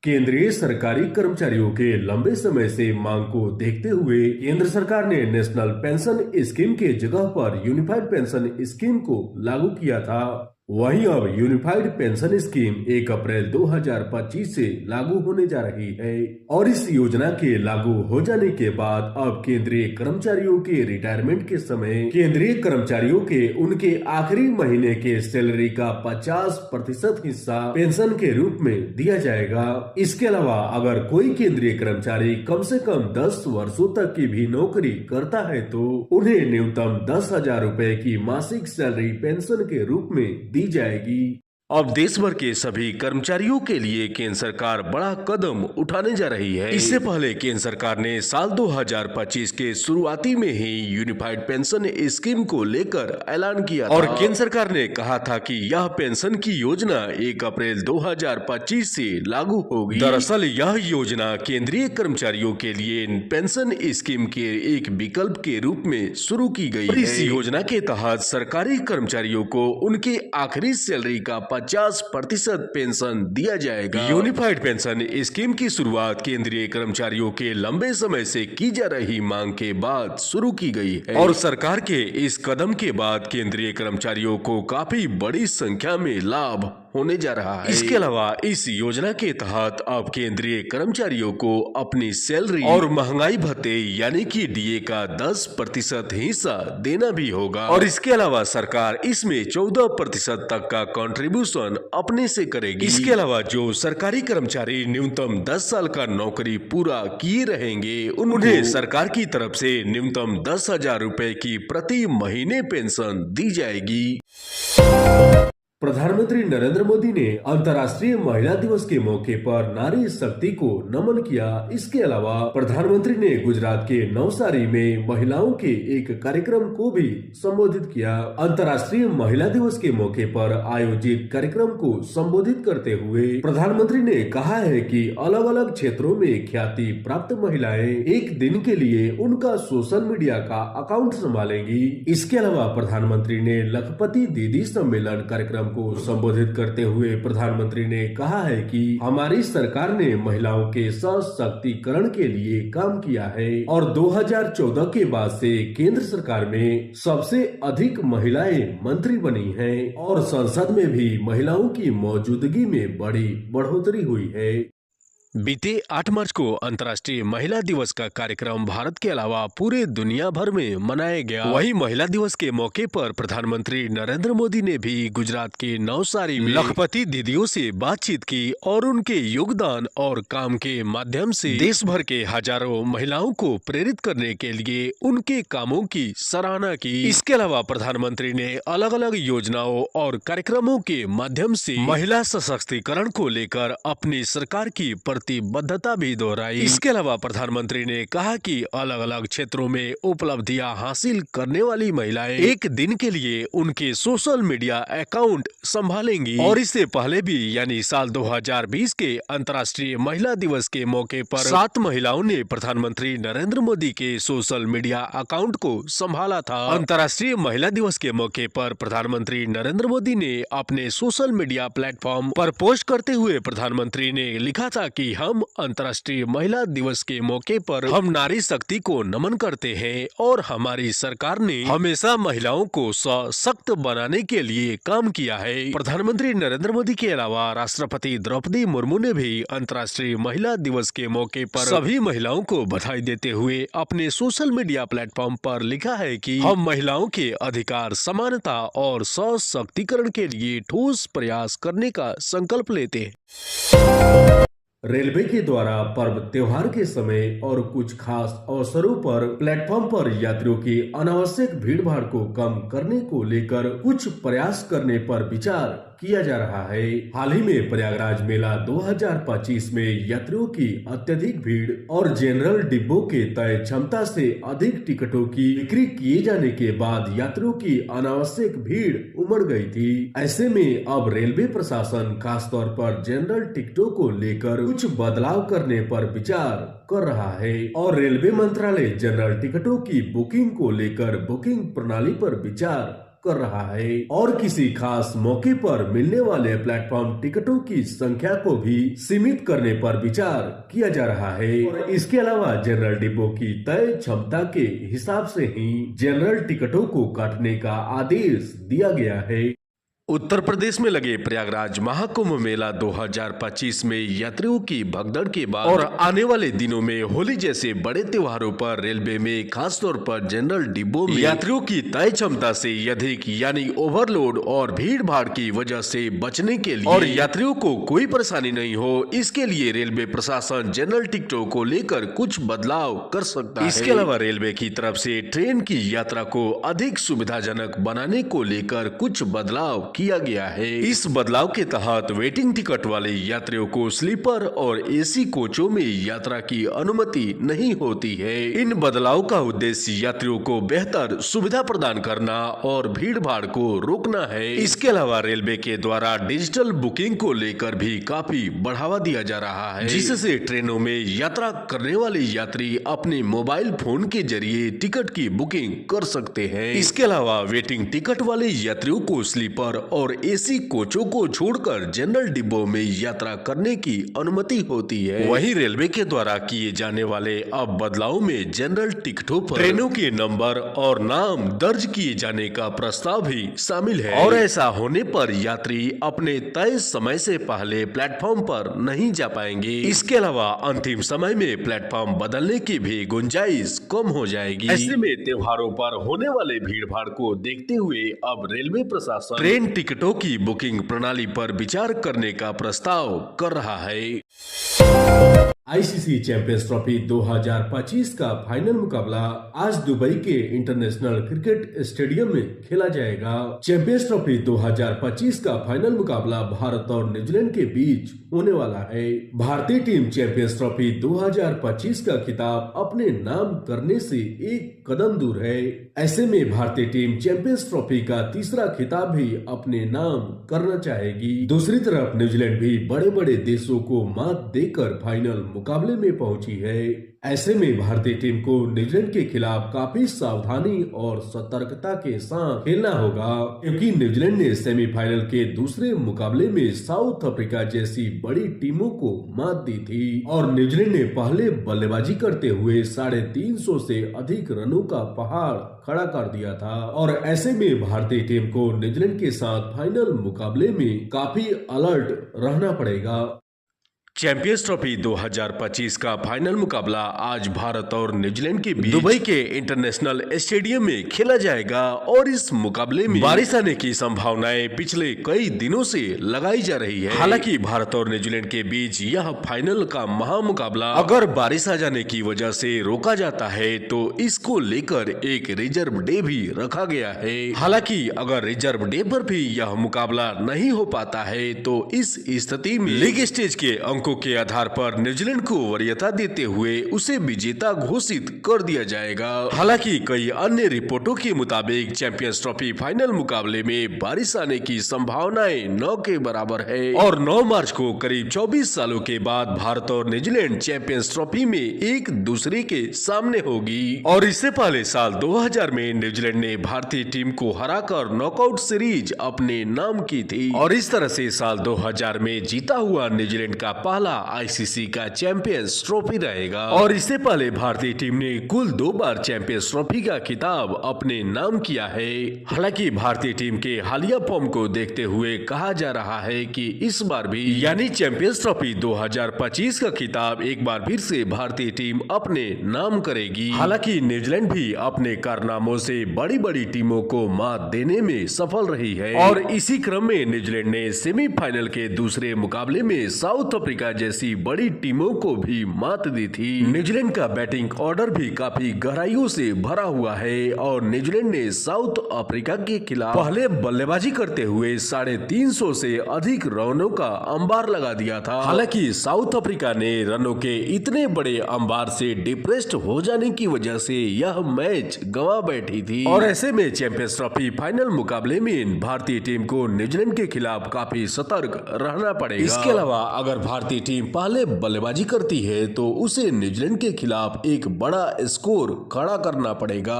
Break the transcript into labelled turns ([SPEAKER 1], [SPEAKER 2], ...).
[SPEAKER 1] केंद्रीय सरकारी कर्मचारियों के लंबे समय से मांग को देखते हुए केंद्र सरकार ने नेशनल पेंशन स्कीम के जगह पर यूनिफाइड पेंशन स्कीम को लागू किया था। वहीं अब यूनिफाइड पेंशन स्कीम 1 अप्रैल 2025 से लागू होने जा रही है और इस योजना के लागू हो जाने के बाद अब केंद्रीय कर्मचारियों के रिटायरमेंट के समय केंद्रीय कर्मचारियों के उनके आखिरी महीने के सैलरी का 50% हिस्सा पेंशन के रूप में दिया जाएगा। इसके अलावा अगर कोई केंद्रीय कर्मचारी कम से कम 10 वर्षों तक की भी नौकरी करता है तो उन्हें न्यूनतम 10,000 रुपए की मासिक सैलरी पेंशन के रूप में दी जाएगी। अब देश भर के सभी कर्मचारियों के लिए केंद्र सरकार बड़ा कदम उठाने जा रही है। इससे पहले केंद्र सरकार ने साल 2025 के शुरुआती में ही यूनिफाइड पेंशन स्कीम को लेकर ऐलान किया और केंद्र सरकार ने कहा था कि यह पेंशन की योजना 1 अप्रैल 2025 से लागू होगी। दरअसल यह योजना केंद्रीय कर्मचारियों के लिए पेंशन स्कीम के एक विकल्प के रूप में शुरू की गई है। इस योजना के तहत सरकारी कर्मचारियों को उनके आखिरी सैलरी का 50% पेंशन दिया जाएगा। यूनिफाइड पेंशन स्कीम की शुरुआत केंद्रीय कर्मचारियों के लंबे समय से की जा रही मांग के बाद शुरू की गई है और सरकार के इस कदम के बाद केंद्रीय कर्मचारियों को काफी बड़ी संख्या में लाभ होने जा रहा है। इसके अलावा इस योजना के तहत अब केंद्रीय कर्मचारियों को अपनी सैलरी और महंगाई भत्ते यानी कि डीए का 10% हिस्सा देना भी होगा और इसके अलावा सरकार इसमें 14% तक का कंट्रीब्यूशन अपने से करेगी। इसके अलावा जो सरकारी कर्मचारी न्यूनतम 10 साल का नौकरी पूरा किए रहेंगे उन्हें सरकार की तरफ से न्यूनतम 10,000 रुपए की प्रति महीने पेंशन दी जाएगी। प्रधानमंत्री नरेंद्र मोदी ने अंतर्राष्ट्रीय महिला दिवस के मौके पर नारी शक्ति को नमन किया। इसके अलावा प्रधानमंत्री ने गुजरात के नवसारी में महिलाओं के एक कार्यक्रम को भी संबोधित किया। अंतर्राष्ट्रीय महिला दिवस के मौके पर आयोजित कार्यक्रम को संबोधित करते हुए प्रधानमंत्री ने कहा है कि अलग अलग क्षेत्रों में ख्याति प्राप्त महिलाएं एक दिन के लिए उनका सोशल मीडिया का अकाउंट संभालेंगी। इसके अलावा प्रधानमंत्री ने लखपति दीदी सम्मेलन कार्यक्रम को संबोधित करते हुए प्रधानमंत्री ने कहा है कि हमारी सरकार ने महिलाओं के सशक्तिकरण के लिए काम किया है और 2014 के बाद से केंद्र सरकार में सबसे अधिक महिलाएं मंत्री बनी हैं और संसद में भी महिलाओं की मौजूदगी में बड़ी बढ़ोतरी हुई है। बीते 8 मार्च को अंतर्राष्ट्रीय महिला दिवस का कार्यक्रम भारत के अलावा पूरे दुनिया भर में मनाया गया। वहीं महिला दिवस के मौके पर प्रधानमंत्री नरेंद्र मोदी ने भी गुजरात के नवसारी में लखपति दीदियों से बातचीत की और उनके योगदान और काम के माध्यम से देश भर के हजारों महिलाओं को प्रेरित करने के लिए उनके कामों की सराहना की। इसके अलावा प्रधानमंत्री ने अलग अलग योजनाओं और कार्यक्रमों के माध्यम से महिला सशक्तिकरण को लेकर अपनी सरकार की प्रतिबद्धता भी दोहराई। इसके अलावा प्रधानमंत्री ने कहा कि अलग अलग क्षेत्रों में उपलब्धियां हासिल करने वाली महिलाएं एक दिन के लिए उनके सोशल मीडिया अकाउंट संभालेंगी और इससे पहले भी यानी साल 2020 के अंतर्राष्ट्रीय महिला दिवस के मौके पर 7 महिलाओं ने प्रधानमंत्री नरेंद्र मोदी के सोशल मीडिया अकाउंट को संभाला था। अंतर्राष्ट्रीय महिला दिवस के मौके पर प्रधानमंत्री नरेंद्र मोदी ने अपने सोशल मीडिया प्लेटफॉर्म पर पोस्ट करते हुए प्रधानमंत्री ने लिखा था कि हम अंतर्राष्ट्रीय महिला दिवस के मौके पर हम नारी शक्ति को नमन करते हैं और हमारी सरकार ने हमेशा महिलाओं को सशक्त बनाने के लिए काम किया है। प्रधानमंत्री नरेंद्र मोदी के अलावा राष्ट्रपति द्रौपदी मुर्मू ने भी अंतर्राष्ट्रीय महिला दिवस के मौके पर सभी महिलाओं को बधाई देते हुए अपने सोशल मीडिया प्लेटफॉर्म पर लिखा है कि हम महिलाओं के अधिकार, समानता और सशक्तिकरण के लिए ठोस प्रयास करने का संकल्प लेते हैं। रेलवे के द्वारा पर्व त्योहार के समय और कुछ खास अवसरों पर प्लेटफॉर्म पर यात्रियों की अनावश्यक भीड़भाड़ को कम करने को लेकर कुछ प्रयास करने पर विचार किया जा रहा है। हाल ही में प्रयागराज मेला 2025 में यात्रियों की अत्यधिक भीड़ और जनरल डिब्बों के तय क्षमता से अधिक टिकटों की बिक्री किए जाने के बाद यात्रियों की अनावश्यक भीड़ उमड़ गई थी। ऐसे में अब रेलवे प्रशासन खासतौर पर जनरल टिकटों को लेकर कुछ बदलाव करने पर विचार कर रहा है और रेलवे मंत्रालय जनरल टिकटों की बुकिंग को लेकर बुकिंग प्रणाली पर विचार कर रहा है और किसी खास मौके पर मिलने वाले प्लेटफॉर्म टिकटों की संख्या को भी सीमित करने पर विचार किया जा रहा है। और इसके अलावा जनरल डिब्बों की तय क्षमता के हिसाब से ही जनरल टिकटों को काटने का आदेश दिया गया है।
[SPEAKER 2] उत्तर प्रदेश में लगे प्रयागराज महाकुंभ मेला 2025 में यात्रियों की भगदड़ के बाद और आने वाले दिनों में होली जैसे बड़े त्योहारों पर रेलवे में खासतौर पर जनरल डिब्बों में यात्रियों की तय क्षमता से अधिक यानी ओवरलोड और भीड़ भाड़ की वजह से बचने के लिए और यात्रियों को कोई परेशानी नहीं हो, इसके लिए रेलवे प्रशासन जनरल टिकटों को लेकर कुछ बदलाव कर सकता है। इसके अलावा रेलवे की तरफ से ट्रेन की यात्रा को अधिक सुविधाजनक बनाने को लेकर कुछ बदलाव किया गया है। इस बदलाव के तहत वेटिंग टिकट वाले यात्रियों को स्लीपर और एसी कोचों में यात्रा की अनुमति नहीं होती है। इन बदलाव का उद्देश्य यात्रियों को बेहतर सुविधा प्रदान करना और भीड़ भाड़ को रोकना है। इसके अलावा रेलवे के द्वारा डिजिटल बुकिंग को लेकर भी काफी बढ़ावा दिया जा रहा है, जिससे ट्रेनों में यात्रा करने वाले यात्री अपने मोबाइल फोन के जरिए टिकट की बुकिंग कर सकते हैं। इसके अलावा वेटिंग टिकट वाले यात्रियों को स्लीपर और एसी कोचों को छोड़कर जनरल डिब्बों में यात्रा करने की अनुमति होती है। वहीं रेलवे के द्वारा किए जाने वाले अब बदलाव में जनरल टिकटों पर ट्रेनों के नंबर और नाम दर्ज किए जाने का प्रस्ताव भी शामिल है और ऐसा होने पर यात्री अपने तय समय से पहले प्लेटफॉर्म पर नहीं जा पाएंगे। इसके अलावा अंतिम समय में प्लेटफॉर्म बदलने की भी गुंजाइश कम हो जाएगी। ऐसे में त्योहारों पर होने वाले भीड़ भाड़ को देखते हुए अब रेलवे प्रशासन ट्रेन टिकटों की बुकिंग प्रणाली पर विचार करने का प्रस्ताव कर रहा है।
[SPEAKER 1] आईसीसी चैंपियंस ट्रॉफी 2025 का फाइनल मुकाबला आज दुबई के इंटरनेशनल क्रिकेट स्टेडियम में खेला जाएगा। चैंपियंस ट्रॉफी 2025 का फाइनल मुकाबला भारत और न्यूजीलैंड के बीच होने वाला है। भारतीय टीम चैंपियंस ट्रॉफी 2025 का खिताब अपने नाम करने से एक कदम दूर है। ऐसे में भारतीय टीम चैंपियंस ट्रॉफी का तीसरा खिताब भी अपने नाम करना चाहेगी। दूसरी तरफ न्यूजीलैंड भी बड़े बड़े देशों को मात देकर फाइनल मुकाबले में पहुंची है। ऐसे में भारतीय टीम को न्यूजीलैंड के खिलाफ काफी सावधानी और सतर्कता के साथ खेलना होगा, क्योंकि न्यूजीलैंड ने सेमीफाइनल के दूसरे मुकाबले में साउथ अफ्रीका जैसी बड़ी टीमों को मात दी थी और न्यूजीलैंड ने पहले बल्लेबाजी करते हुए 350 से अधिक रनों का पहाड़ खड़ा कर दिया था। और ऐसे में भारतीय टीम को न्यूजीलैंड के साथ फाइनल मुकाबले में काफी अलर्ट रहना पड़ेगा।
[SPEAKER 2] चैंपियंस ट्रॉफी 2025 का फाइनल मुकाबला आज भारत और न्यूजीलैंड के बीच दुबई के इंटरनेशनल स्टेडियम में खेला जाएगा और इस मुकाबले में बारिश आने की संभावनाएं पिछले कई दिनों से लगाई जा रही है। हालांकि भारत और न्यूजीलैंड के बीच यह फाइनल का महामुकाबला अगर बारिश आ जाने की वजह से रोका जाता है तो इसको लेकर एक रिजर्व डे भी रखा गया है। हालांकि अगर रिजर्व डे पर भी यह मुकाबला नहीं हो पाता है तो इस स्थिति में लीग स्टेज के के आधार पर न्यूजीलैंड को वरीयता देते हुए उसे विजेता घोषित कर दिया जाएगा। हालांकि कई अन्य रिपोर्टों के मुताबिक चैंपियंस ट्रॉफी फाइनल मुकाबले में बारिश आने की संभावनाएं 9 के बराबर है और 9 मार्च को करीब 24 सालों के बाद भारत और न्यूजीलैंड चैंपियंस ट्रॉफी में एक दूसरे के सामने होगी। और इससे पहले साल 2000 में न्यूजीलैंड ने भारतीय टीम को हराकर नॉकआउट सीरीज अपने नाम की थी और इस तरह से साल 2000 में जीता हुआ न्यूजीलैंड का पहला आईसीसी का चैंपियंस ट्रॉफी रहेगा। और इससे पहले भारतीय टीम ने कुल 2 बार चैंपियंस ट्रॉफी का खिताब अपने नाम किया है। हालांकि भारतीय टीम के हालिया फॉर्म को देखते हुए कहा जा रहा है कि इस बार भी यानी चैंपियंस ट्रॉफी 2025 का खिताब एक बार फिर से भारतीय टीम अपने नाम करेगी। हालांकि न्यूजीलैंड भी अपने कारनामों से बड़ी बड़ी टीमों को मात देने में सफल रही है और इसी क्रम में न्यूजीलैंड ने सेमीफाइनल के दूसरे मुकाबले में साउथ अफ्रीका जैसी बड़ी टीमों को भी मात दी थी। न्यूजीलैंड का बैटिंग ऑर्डर भी काफी गहराइयों से भरा हुआ है और न्यूजीलैंड ने साउथ अफ्रीका के खिलाफ पहले बल्लेबाजी करते हुए 350 से अधिक रनों का अंबार लगा दिया था। हालांकि साउथ अफ्रीका ने रनों के इतने बड़े अंबार से डिप्रेस्ड हो जाने की वजह से यह मैच गंवा बैठी थी और ऐसे में चैंपियंस ट्रॉफी फाइनल मुकाबले में भारतीय टीम को न्यूजीलैंड के खिलाफ काफी सतर्क रहना पड़ेगा। इसके अलावा अगर भारतीय टीम पहले बल्लेबाजी करती है तो उसे न्यूजीलैंड के खिलाफ एक बड़ा स्कोर खड़ा करना पड़ेगा।